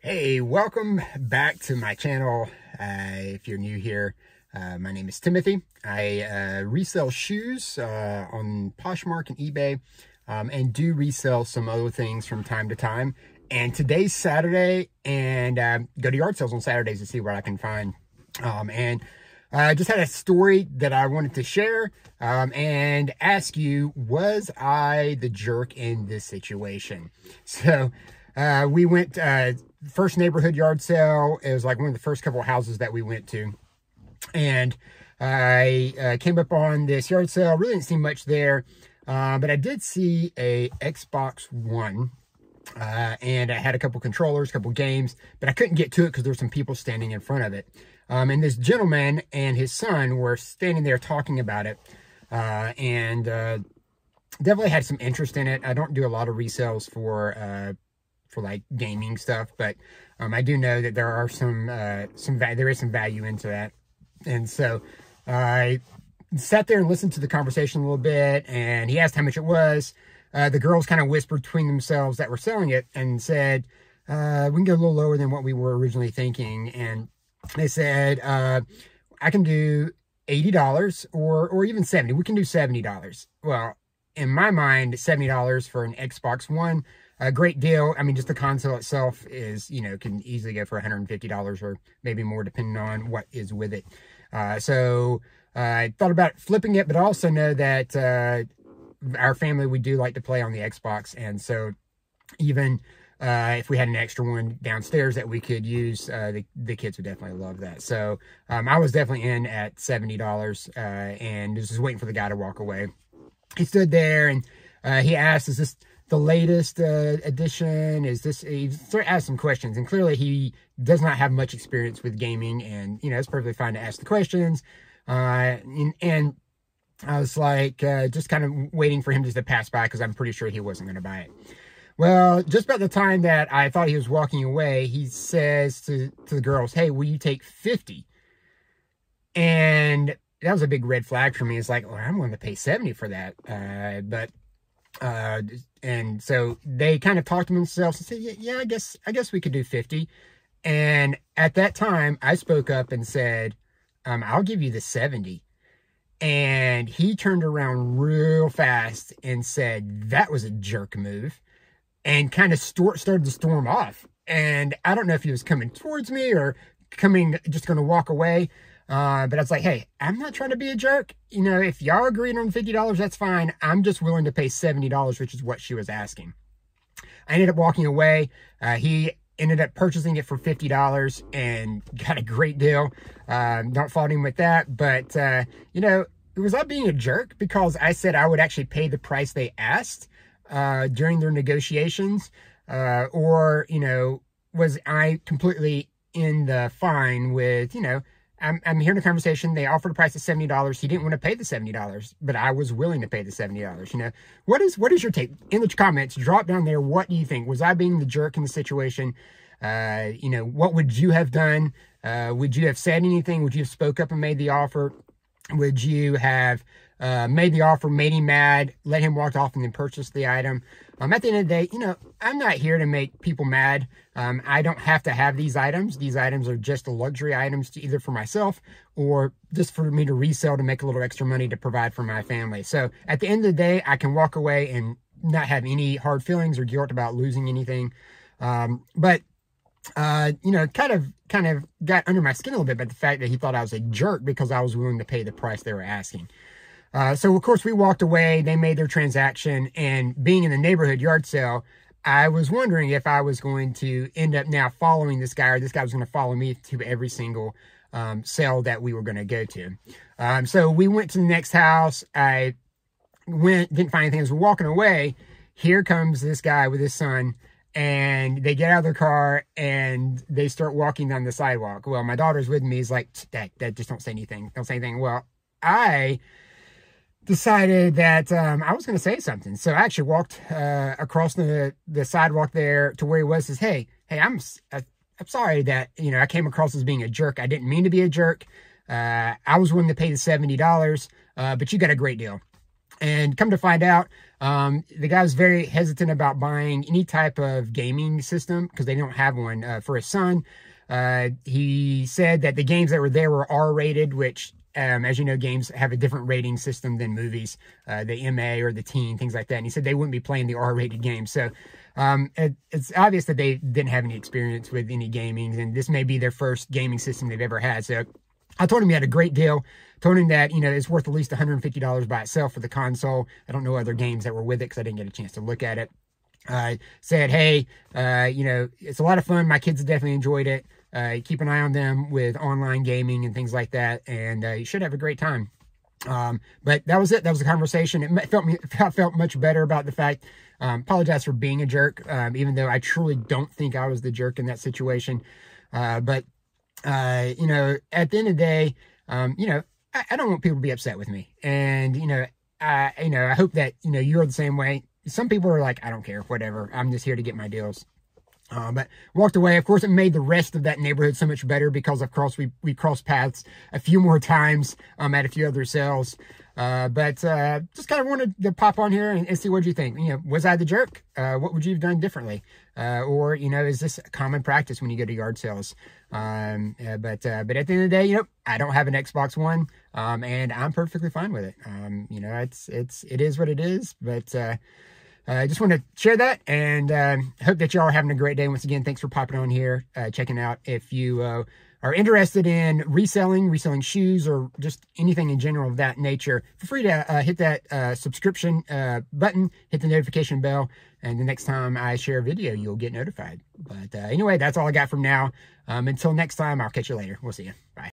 Hey, welcome back to my channel. If you're new here, my name is Timothy. I resell shoes on Poshmark and eBay, and do resell some other things from time to time. And today's Saturday, and go to yard sales on Saturdays to see what I can find. And I just had a story that I wanted to share and ask you, was I the jerk in this situation? So we went first neighborhood yard sale. It was like one of the first couple of houses that we went to. And I came up on this yard sale. Really didn't see much there. But I did see a Xbox One. And I had a couple controllers, a couple games, but I couldn't get to it because there were some people standing in front of it. And this gentleman and his son were standing there talking about it. And definitely had some interest in it. I don't do a lot of resales for like gaming stuff, but I do know that there are there is some value into that. And so I sat there and listened to the conversation a little bit, and he asked how much it was. The girls kind of whispered between themselves that were selling it and said, we can go a little lower than what we were originally thinking. And they said, I can do $80 or even $70. We can do $70. Well, in my mind, $70 for an Xbox One, a great deal. I mean, just the console itself is, can easily go for $150 or maybe more depending on what is with it. So I thought about flipping it, but I also know that our family, we do like to play on the Xbox. And so even if we had an extra one downstairs that we could use, the kids would definitely love that. So I was definitely in at $70 and just waiting for the guy to walk away. He stood there and he asked, is this the latest edition? Is this, he started asking some questions, and clearly he does not have much experience with gaming, and it's perfectly fine to ask the questions. And I was like, just kind of waiting for him just to pass by, because I'm pretty sure he wasn't going to buy it. Well, just about the time that I thought he was walking away, he says to the girls, hey, will you take 50? And that was a big red flag for me. It's like, well, I'm willing to pay 70 for that. And so they kind of talked to themselves and said, yeah, I guess we could do 50. And at that time, I spoke up and said, I'll give you the 70. And he turned around real fast and said, that was a jerk move, and kind of started to storm off. And I don't know if he was coming towards me or just going to walk away. But I was like, hey, I'm not trying to be a jerk. If y'all agreed on $50, that's fine. I'm just willing to pay $70, which is what she was asking. I ended up walking away. He ended up purchasing it for $50 and got a great deal. Not faulting him with that, but, was I being a jerk because I said I would actually pay the price they asked, during their negotiations? Or, was I completely in the fine with, I'm hearing a conversation. They offered a price of $70. He didn't want to pay the $70, but I was willing to pay the $70. What is your take? In the comments, drop down there. What do you think? Was I being the jerk in the situation? What would you have done? Would you have said anything? Would you have spoke up and made the offer? Would you have made the offer, made him mad, let him walk off and then purchase the item? At the end of the day, I'm not here to make people mad. I don't have to have these items. These items are just luxury items either for myself or just for me to resell to make a little extra money to provide for my family. So at the end of the day, I can walk away and not have any hard feelings or guilt about losing anything. But kind of got under my skin a little bit by the fact that he thought I was a jerk because I was willing to pay the price they were asking. So of course we walked away, they made their transaction, and being in the neighborhood yard sale, I was wondering if I was going to end up now following this guy, or this guy was going to follow me to every single sale that we were going to go to. So we went to the next house. I didn't find anything. As we're walking away, here comes this guy with his son, and they get out of their car and they start walking down the sidewalk. Well, my daughter's with me. He's like, Dad, just don't say anything. Don't say anything. Well, I decided that I was going to say something. So I actually walked across the sidewalk there to where he was. Says, hey, I'm sorry that, I came across as being a jerk. I didn't mean to be a jerk. I was willing to pay the $70, but you got a great deal. And come to find out, the guy was very hesitant about buying any type of gaming system because they don't have one for his son. He said that the games that were there were R-rated, which, as you know, games have a different rating system than movies, the MA or the teen, things like that. And he said they wouldn't be playing the R-rated games. So it's obvious that they didn't have any experience with any gaming, and this may be their first gaming system they've ever had. So I told him he had a great deal. Told him that, it's worth at least $150 by itself for the console. I don't know other games that were with it because I didn't get a chance to look at it. Said, hey, it's a lot of fun. My kids definitely enjoyed it. Keep an eye on them with online gaming and things like that, and you should have a great time. But that was it. That was the conversation. It felt much better about the fact. Apologize for being a jerk, even though I truly don't think I was the jerk in that situation. But at the end of the day, I don't want people to be upset with me. And, I hope that, you're the same way. Some people are like, I don't care, whatever. I'm just here to get my deals. But walked away. Of course, it made the rest of that neighborhood so much better because, of course, we crossed paths a few more times at a few other sales. But just kind of wanted to pop on here and see what you think. Was I the jerk? What would you have done differently? Or, is this a common practice when you go to yard sales? But at the end of the day, I don't have an Xbox One, and I'm perfectly fine with it. It is what it is, but I just want to share that, and hope that y'all are having a great day. Once again, thanks for popping on here, checking out. If you are interested in reselling shoes, or just anything in general of that nature, feel free to hit that subscription button, hit the notification bell, and the next time I share a video, you'll get notified. But anyway, that's all I got from now. Until next time, I'll catch you later. We'll see you. Bye.